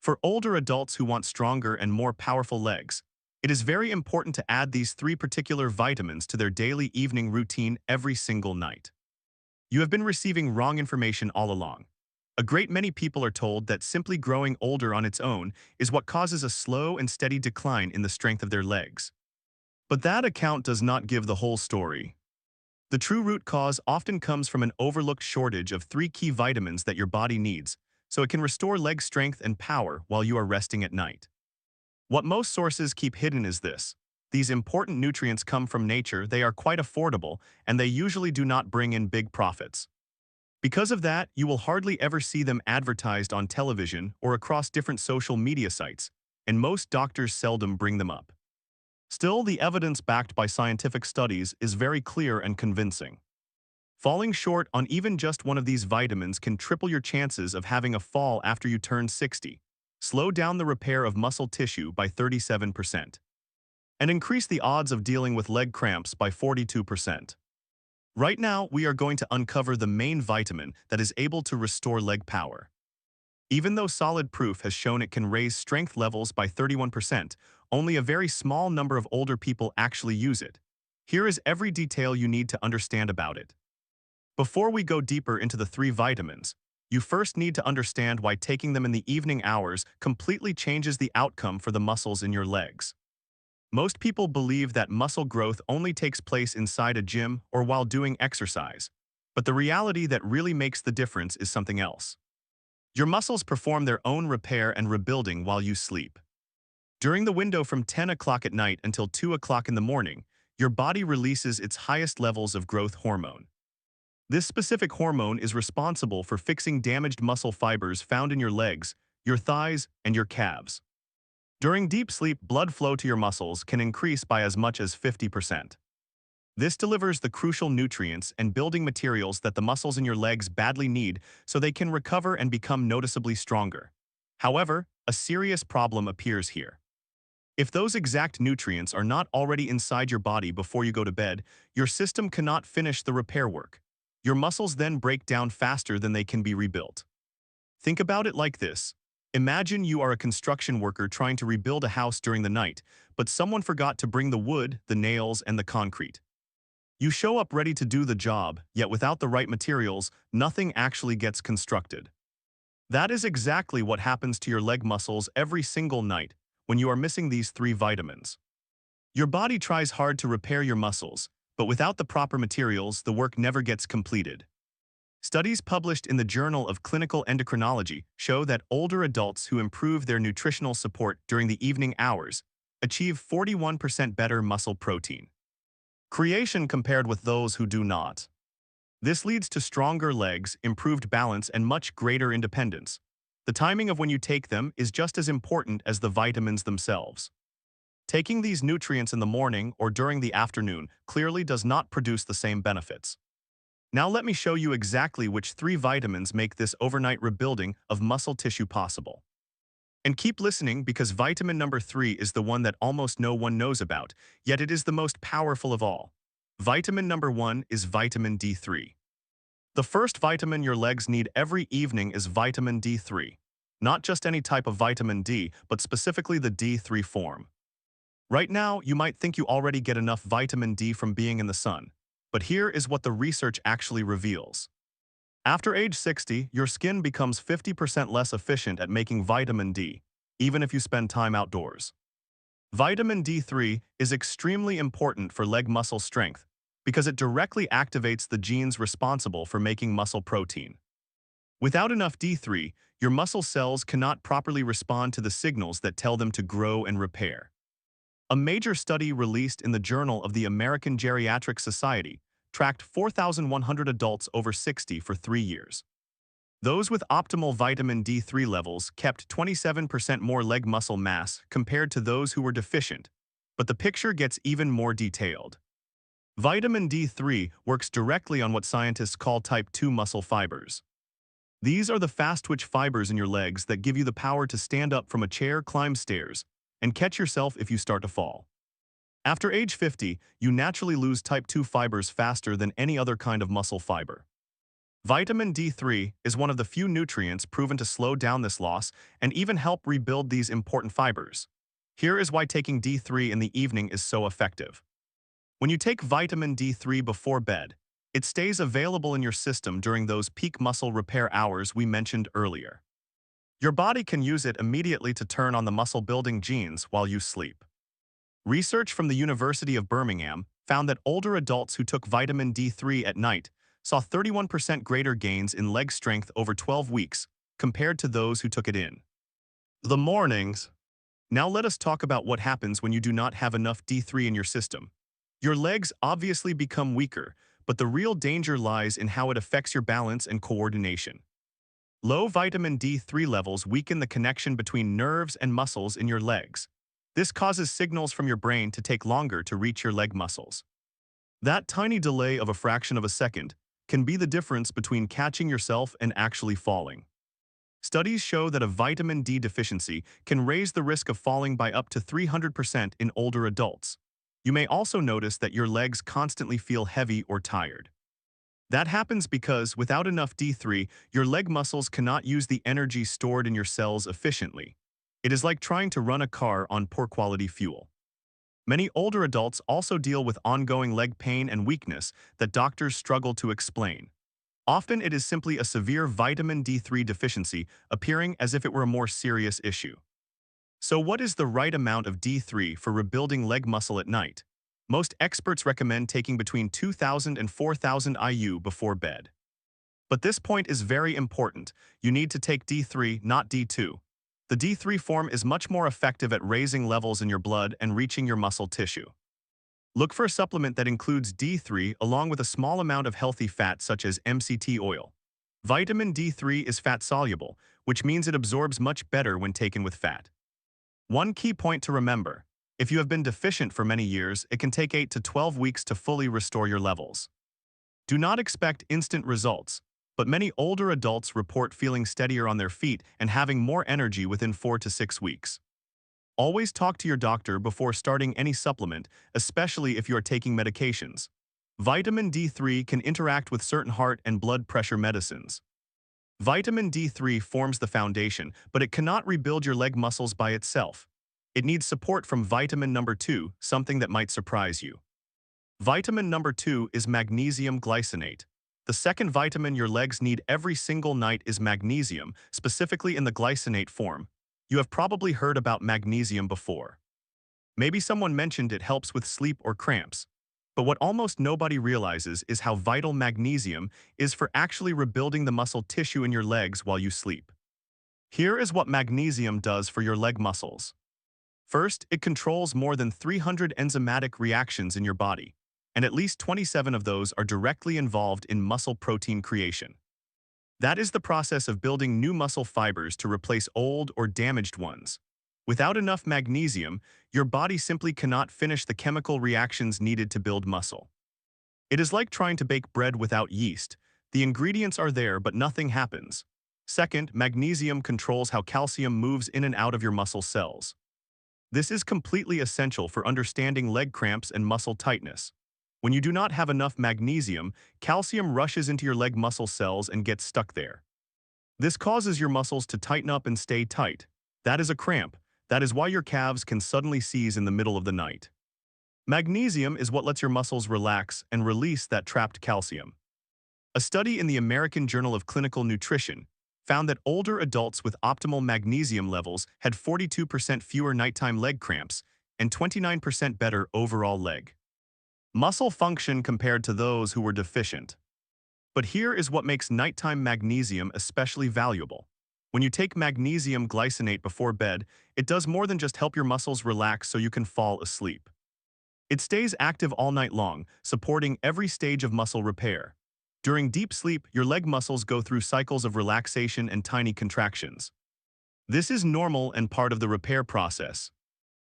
For older adults who want stronger and more powerful legs, it is very important to add these three particular vitamins to their daily evening routine every single night. You have been receiving wrong information all along. A great many people are told that simply growing older on its own is what causes a slow and steady decline in the strength of their legs. But that account does not give the whole story. The true root cause often comes from an overlooked shortage of three key vitamins that your body needs, so it can restore leg strength and power while you are resting at night. What most sources keep hidden is this. These important nutrients come from nature, they are quite affordable, and they usually do not bring in big profits. Because of that, you will hardly ever see them advertised on television or across different social media sites, and most doctors seldom bring them up. Still, the evidence backed by scientific studies is very clear and convincing. Falling short on even just one of these vitamins can triple your chances of having a fall after you turn 60, slow down the repair of muscle tissue by 37%, and increase the odds of dealing with leg cramps by 42%. Right now, we are going to uncover the main vitamin that is able to restore leg power. Even though solid proof has shown it can raise strength levels by 31%, only a very small number of older people actually use it. Here is every detail you need to understand about it. Before we go deeper into the three vitamins, you first need to understand why taking them in the evening hours completely changes the outcome for the muscles in your legs. Most people believe that muscle growth only takes place inside a gym or while doing exercise, but the reality that really makes the difference is something else. Your muscles perform their own repair and rebuilding while you sleep. During the window from 10 o'clock at night until 2 o'clock in the morning, your body releases its highest levels of growth hormone. This specific hormone is responsible for fixing damaged muscle fibers found in your legs, your thighs, and your calves. During deep sleep, blood flow to your muscles can increase by as much as 50%. This delivers the crucial nutrients and building materials that the muscles in your legs badly need so they can recover and become noticeably stronger. However, a serious problem appears here. If those exact nutrients are not already inside your body before you go to bed, your system cannot finish the repair work. Your muscles then break down faster than they can be rebuilt. Think about it like this. Imagine you are a construction worker trying to rebuild a house during the night, but someone forgot to bring the wood, the nails, and the concrete. You show up ready to do the job, yet without the right materials, nothing actually gets constructed. That is exactly what happens to your leg muscles every single night when you are missing these three vitamins. Your body tries hard to repair your muscles, but without the proper materials, the work never gets completed. Studies published in the Journal of Clinical Endocrinology show that older adults who improve their nutritional support during the evening hours achieve 41% better muscle protein creation compared with those who do not. This leads to stronger legs, improved balance, and much greater independence. The timing of when you take them is just as important as the vitamins themselves. Taking these nutrients in the morning or during the afternoon clearly does not produce the same benefits. Now let me show you exactly which three vitamins make this overnight rebuilding of muscle tissue possible. And keep listening because vitamin number 3 is the one that almost no one knows about, yet it is the most powerful of all. Vitamin number 1 is vitamin D3. The first vitamin your legs need every evening is vitamin D3. Not just any type of vitamin D, but specifically the D3 form. Right now, you might think you already get enough vitamin D from being in the sun, but here is what the research actually reveals. After age 60, your skin becomes 50% less efficient at making vitamin D, even if you spend time outdoors. Vitamin D3 is extremely important for leg muscle strength because it directly activates the genes responsible for making muscle protein. Without enough D3, your muscle cells cannot properly respond to the signals that tell them to grow and repair. A major study released in the Journal of the American Geriatric Society tracked 4,100 adults over 60 for 3 years. Those with optimal vitamin D3 levels kept 27% more leg muscle mass compared to those who were deficient, but the picture gets even more detailed. Vitamin D3 works directly on what scientists call type 2 muscle fibers. These are the fast-twitch fibers in your legs that give you the power to stand up from a chair, climb stairs, and catch yourself if you start to fall. After age 50, you naturally lose type 2 fibers faster than any other kind of muscle fiber. Vitamin D3 is one of the few nutrients proven to slow down this loss and even help rebuild these important fibers. Here is why taking D3 in the evening is so effective. When you take vitamin D3 before bed, it stays available in your system during those peak muscle repair hours we mentioned earlier. Your body can use it immediately to turn on the muscle-building genes while you sleep. Research from the University of Birmingham found that older adults who took vitamin D3 at night saw 31% greater gains in leg strength over 12 weeks compared to those who took it in the mornings. Now let us talk about what happens when you do not have enough D3 in your system. Your legs obviously become weaker, but the real danger lies in how it affects your balance and coordination. Low vitamin D3 levels weaken the connection between nerves and muscles in your legs. This causes signals from your brain to take longer to reach your leg muscles. That tiny delay of a fraction of a second can be the difference between catching yourself and actually falling. Studies show that a vitamin D deficiency can raise the risk of falling by up to 300% in older adults. You may also notice that your legs constantly feel heavy or tired. That happens because, without enough D3, your leg muscles cannot use the energy stored in your cells efficiently. It is like trying to run a car on poor quality fuel. Many older adults also deal with ongoing leg pain and weakness that doctors struggle to explain. Often it is simply a severe vitamin D3 deficiency appearing as if it were a more serious issue. So what is the right amount of D3 for rebuilding leg muscle at night? Most experts recommend taking between 2,000 and 4,000 IU before bed. But this point is very important. You need to take D3, not D2. The D3 form is much more effective at raising levels in your blood and reaching your muscle tissue. Look for a supplement that includes D3 along with a small amount of healthy fat such as MCT oil. Vitamin D3 is fat-soluble, which means it absorbs much better when taken with fat. One key point to remember: if you have been deficient for many years, it can take 8 to 12 weeks to fully restore your levels. Do not expect instant results, but many older adults report feeling steadier on their feet and having more energy within 4 to 6 weeks. Always talk to your doctor before starting any supplement, especially if you are taking medications. Vitamin D3 can interact with certain heart and blood pressure medicines. Vitamin D3 forms the foundation, but it cannot rebuild your leg muscles by itself. It needs support from vitamin number 2, something that might surprise you. Vitamin number 2 is magnesium glycinate. The second vitamin your legs need every single night is magnesium, specifically in the glycinate form. You have probably heard about magnesium before. Maybe someone mentioned it helps with sleep or cramps. But what almost nobody realizes is how vital magnesium is for actually rebuilding the muscle tissue in your legs while you sleep. Here is what magnesium does for your leg muscles. First, it controls more than 300 enzymatic reactions in your body, and at least 27 of those are directly involved in muscle protein creation. That is the process of building new muscle fibers to replace old or damaged ones. Without enough magnesium, your body simply cannot finish the chemical reactions needed to build muscle. It is like trying to bake bread without yeast. The ingredients are there, but nothing happens. Second, magnesium controls how calcium moves in and out of your muscle cells. This is completely essential for understanding leg cramps and muscle tightness. When you do not have enough magnesium, calcium rushes into your leg muscle cells and gets stuck there. This causes your muscles to tighten up and stay tight. That is a cramp. That is why your calves can suddenly seize in the middle of the night. Magnesium is what lets your muscles relax and release that trapped calcium. A study in the American Journal of Clinical Nutrition found that older adults with optimal magnesium levels had 42% fewer nighttime leg cramps and 29% better overall leg muscle function compared to those who were deficient. But here is what makes nighttime magnesium especially valuable. When you take magnesium glycinate before bed, it does more than just help your muscles relax so you can fall asleep. It stays active all night long, supporting every stage of muscle repair. During deep sleep, your leg muscles go through cycles of relaxation and tiny contractions. This is normal and part of the repair process.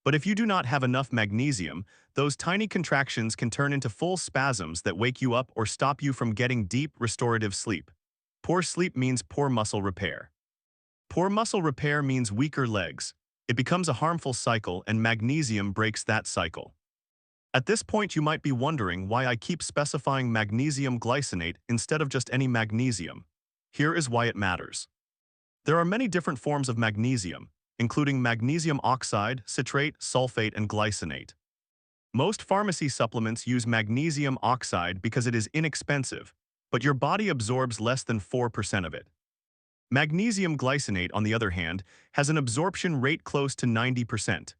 But if you do not have enough magnesium, those tiny contractions can turn into full spasms that wake you up or stop you from getting deep, restorative sleep. Poor sleep means poor muscle repair. Poor muscle repair means weaker legs. It becomes a harmful cycle, and magnesium breaks that cycle. At this point, you might be wondering why I keep specifying magnesium glycinate instead of just any magnesium. Here is why it matters. There are many different forms of magnesium, including magnesium oxide, citrate, sulfate, and glycinate. Most pharmacy supplements use magnesium oxide because it is inexpensive, but your body absorbs less than 4% of it. Magnesium glycinate, on the other hand, has an absorption rate close to 90%.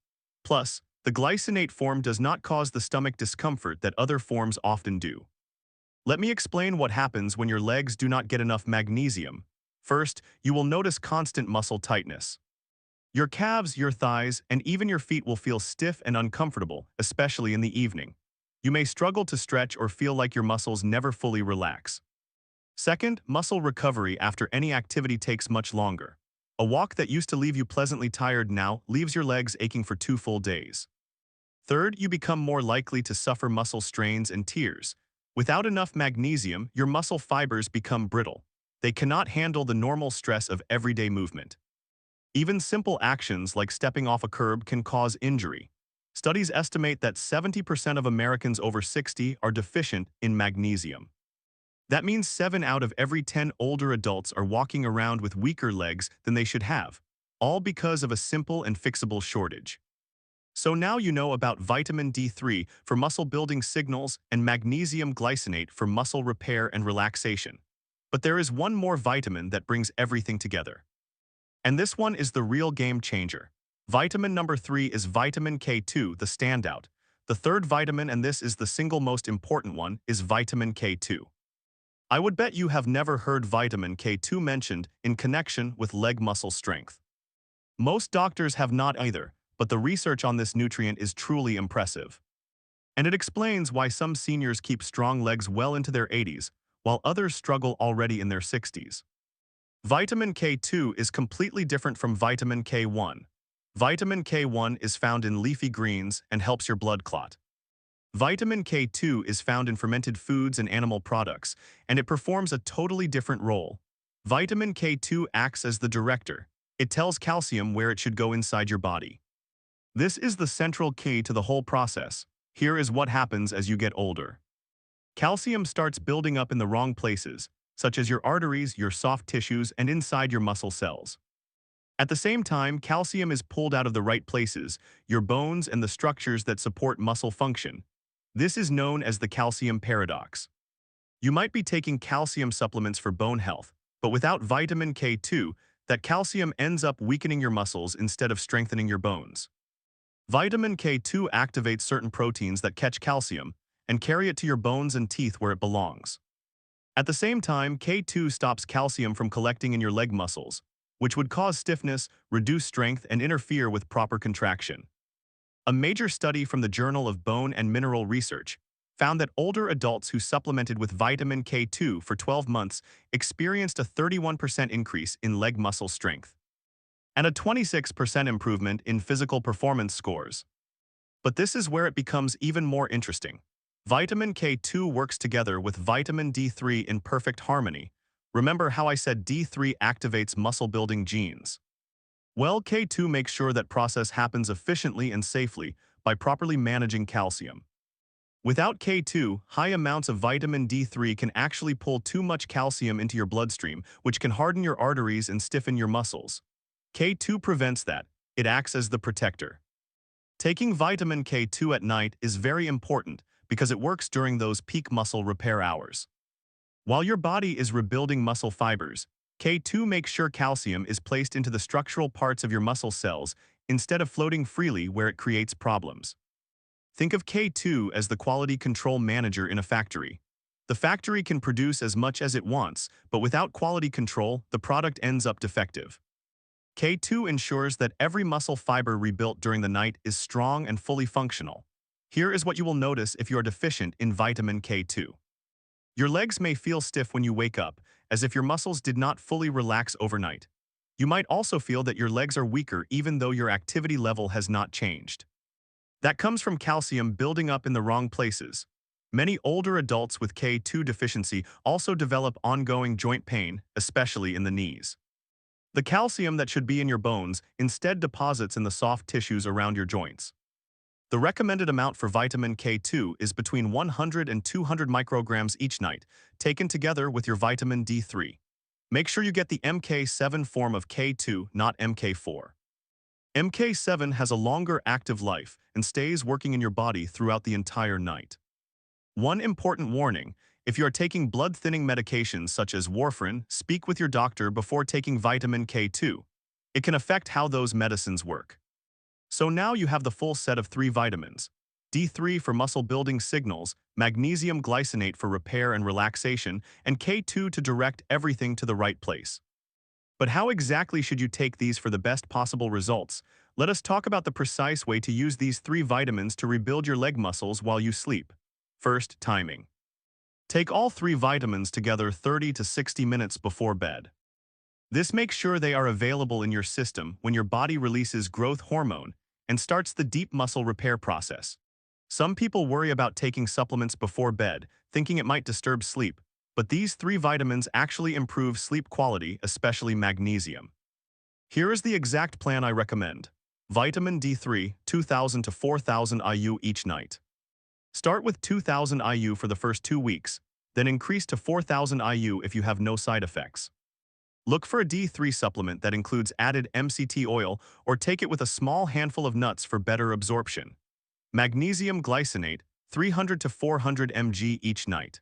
Plus, the glycinate form does not cause the stomach discomfort that other forms often do. Let me explain what happens when your legs do not get enough magnesium. First, you will notice constant muscle tightness. Your calves, your thighs, and even your feet will feel stiff and uncomfortable, especially in the evening. You may struggle to stretch or feel like your muscles never fully relax. Second, muscle recovery after any activity takes much longer. A walk that used to leave you pleasantly tired now leaves your legs aching for 2 full days. Third, you become more likely to suffer muscle strains and tears. Without enough magnesium, your muscle fibers become brittle. They cannot handle the normal stress of everyday movement. Even simple actions like stepping off a curb can cause injury. Studies estimate that 70% of Americans over 60 are deficient in magnesium. That means 7 out of every 10 older adults are walking around with weaker legs than they should have, all because of a simple and fixable shortage. So now you know about vitamin D3 for muscle-building signals and magnesium glycinate for muscle repair and relaxation. But there is one more vitamin that brings everything together. And this one is the real game changer. Vitamin number 3 is vitamin K2, the standout. The third vitamin, and this is the single most important one, is vitamin K2. I would bet you have never heard vitamin K2 mentioned in connection with leg muscle strength. Most doctors have not either, but the research on this nutrient is truly impressive. And it explains why some seniors keep strong legs well into their 80s, while others struggle already in their 60s. Vitamin K2 is completely different from vitamin K1. Vitamin K1 is found in leafy greens and helps your blood clot. Vitamin K2 is found in fermented foods and animal products, and it performs a totally different role. Vitamin K2 acts as the director. It tells calcium where it should go inside your body. This is the central key to the whole process. Here is what happens as you get older. Calcium starts building up in the wrong places, such as your arteries, your soft tissues, and inside your muscle cells. At the same time, calcium is pulled out of the right places, your bones and the structures that support muscle function. This is known as the calcium paradox. You might be taking calcium supplements for bone health, but without vitamin K2, that calcium ends up weakening your muscles instead of strengthening your bones. Vitamin K2 activates certain proteins that catch calcium and carry it to your bones and teeth where it belongs. At the same time, K2 stops calcium from collecting in your leg muscles, which would cause stiffness, reduce strength, and interfere with proper contraction. A major study from the Journal of Bone and Mineral Research found that older adults who supplemented with vitamin K2 for 12 months experienced a 31% increase in leg muscle strength and a 26% improvement in physical performance scores. But this is where it becomes even more interesting. Vitamin K2 works together with vitamin D3 in perfect harmony. Remember how I said D3 activates muscle-building genes? Well, K2 makes sure that process happens efficiently and safely by properly managing calcium. Without K2, high amounts of vitamin D3 can actually pull too much calcium into your bloodstream, which can harden your arteries and stiffen your muscles. K2 prevents that. It acts as the protector. Taking vitamin K2 at night is very important because it works during those peak muscle repair hours. While your body is rebuilding muscle fibers, K2 makes sure calcium is placed into the structural parts of your muscle cells instead of floating freely where it creates problems. Think of K2 as the quality control manager in a factory. The factory can produce as much as it wants, but without quality control, the product ends up defective. K2 ensures that every muscle fiber rebuilt during the night is strong and fully functional. Here is what you will notice if you are deficient in vitamin K2. Your legs may feel stiff when you wake up, as if your muscles did not fully relax overnight. You might also feel that your legs are weaker even though your activity level has not changed. That comes from calcium building up in the wrong places. Many older adults with K2 deficiency also develop ongoing joint pain, especially in the knees. The calcium that should be in your bones instead deposits in the soft tissues around your joints. The recommended amount for vitamin K2 is between 100 and 200 micrograms each night, taken together with your vitamin D3. Make sure you get the MK7 form of K2, not MK4. MK7 has a longer active life and stays working in your body throughout the entire night. One important warning: if you are taking blood-thinning medications such as warfarin, speak with your doctor before taking vitamin K2. It can affect how those medicines work. So now you have the full set of three vitamins: D3 for muscle-building signals, magnesium glycinate for repair and relaxation, and K2 to direct everything to the right place. But how exactly should you take these for the best possible results? Let us talk about the precise way to use these three vitamins to rebuild your leg muscles while you sleep. First, timing. Take all three vitamins together 30 to 60 minutes before bed. This makes sure they are available in your system when your body releases growth hormone and starts the deep muscle repair process. Some people worry about taking supplements before bed, thinking it might disturb sleep, but these three vitamins actually improve sleep quality, especially magnesium. Here is the exact plan I recommend. Vitamin D3, 2,000 to 4,000 IU each night. Start with 2,000 IU for the first 2 weeks, then increase to 4,000 IU if you have no side effects. Look for a D3 supplement that includes added MCT oil, or take it with a small handful of nuts for better absorption. Magnesium glycinate, 300 to 400 mg each night.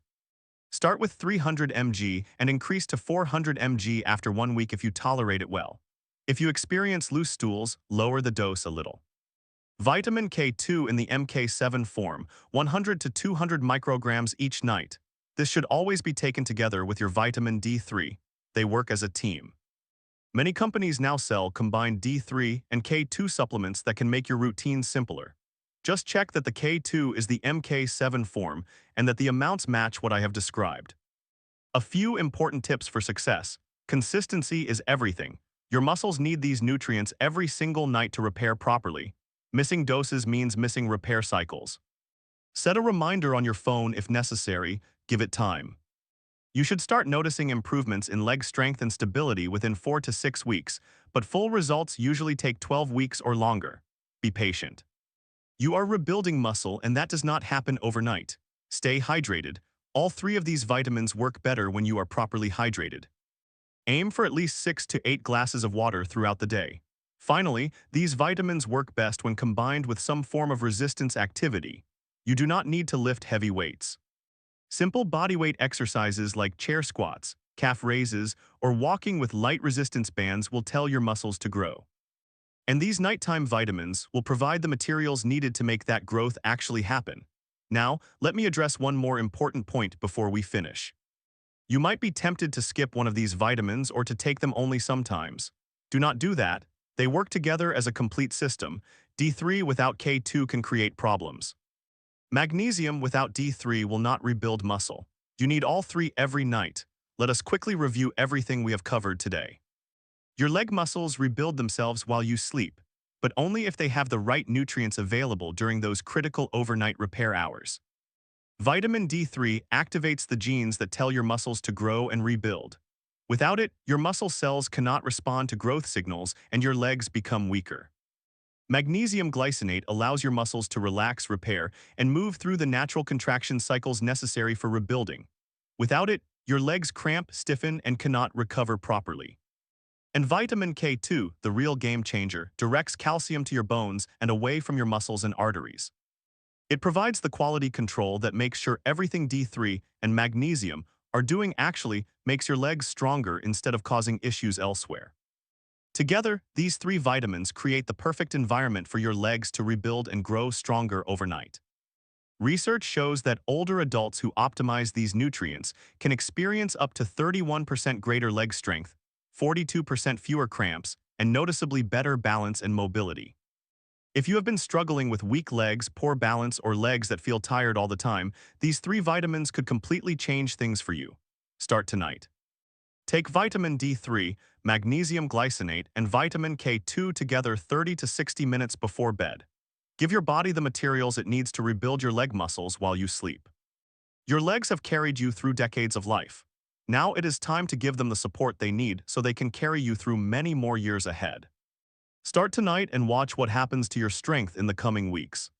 Start with 300 mg and increase to 400 mg after 1 week if you tolerate it well. If you experience loose stools, lower the dose a little. Vitamin K2 in the MK7 form, 100 to 200 micrograms each night. This should always be taken together with your vitamin D3. They work as a team. Many companies now sell combined D3 and K2 supplements that can make your routine simpler. Just check that the K2 is the MK7 form and that the amounts match what I have described. A few important tips for success. Consistency is everything. Your muscles need these nutrients every single night to repair properly. Missing doses means missing repair cycles. Set a reminder on your phone if necessary. Give it time. You should start noticing improvements in leg strength and stability within 4 to 6 weeks, but full results usually take 12 weeks or longer. Be patient. You are rebuilding muscle, and that does not happen overnight. Stay hydrated. All three of these vitamins work better when you are properly hydrated. Aim for at least 6 to 8 glasses of water throughout the day. Finally, these vitamins work best when combined with some form of resistance activity. You do not need to lift heavy weights. Simple bodyweight exercises like chair squats, calf raises, or walking with light resistance bands will tell your muscles to grow. And these nighttime vitamins will provide the materials needed to make that growth actually happen. Now, let me address one more important point before we finish. You might be tempted to skip one of these vitamins or to take them only sometimes. Do not do that. They work together as a complete system. D3 without K2 can create problems. Magnesium without D3 will not rebuild muscle. You need all three every night. Let us quickly review everything we have covered today. Your leg muscles rebuild themselves while you sleep, but only if they have the right nutrients available during those critical overnight repair hours. Vitamin D3 activates the genes that tell your muscles to grow and rebuild. Without it, your muscle cells cannot respond to growth signals and your legs become weaker. Magnesium glycinate allows your muscles to relax, repair, and move through the natural contraction cycles necessary for rebuilding. Without it, your legs cramp, stiffen, and cannot recover properly. And vitamin K2, the real game changer, directs calcium to your bones and away from your muscles and arteries. It provides the quality control that makes sure everything D3 and magnesium are doing actually makes your legs stronger instead of causing issues elsewhere. Together, these three vitamins create the perfect environment for your legs to rebuild and grow stronger overnight. Research shows that older adults who optimize these nutrients can experience up to 31% greater leg strength, 42% fewer cramps, and noticeably better balance and mobility. If you have been struggling with weak legs, poor balance, or legs that feel tired all the time, these three vitamins could completely change things for you. Start tonight. Take vitamin D3, magnesium glycinate, and vitamin K2 together 30 to 60 minutes before bed. Give your body the materials it needs to rebuild your leg muscles while you sleep. Your legs have carried you through decades of life. Now it is time to give them the support they need so they can carry you through many more years ahead. Start tonight and watch what happens to your strength in the coming weeks.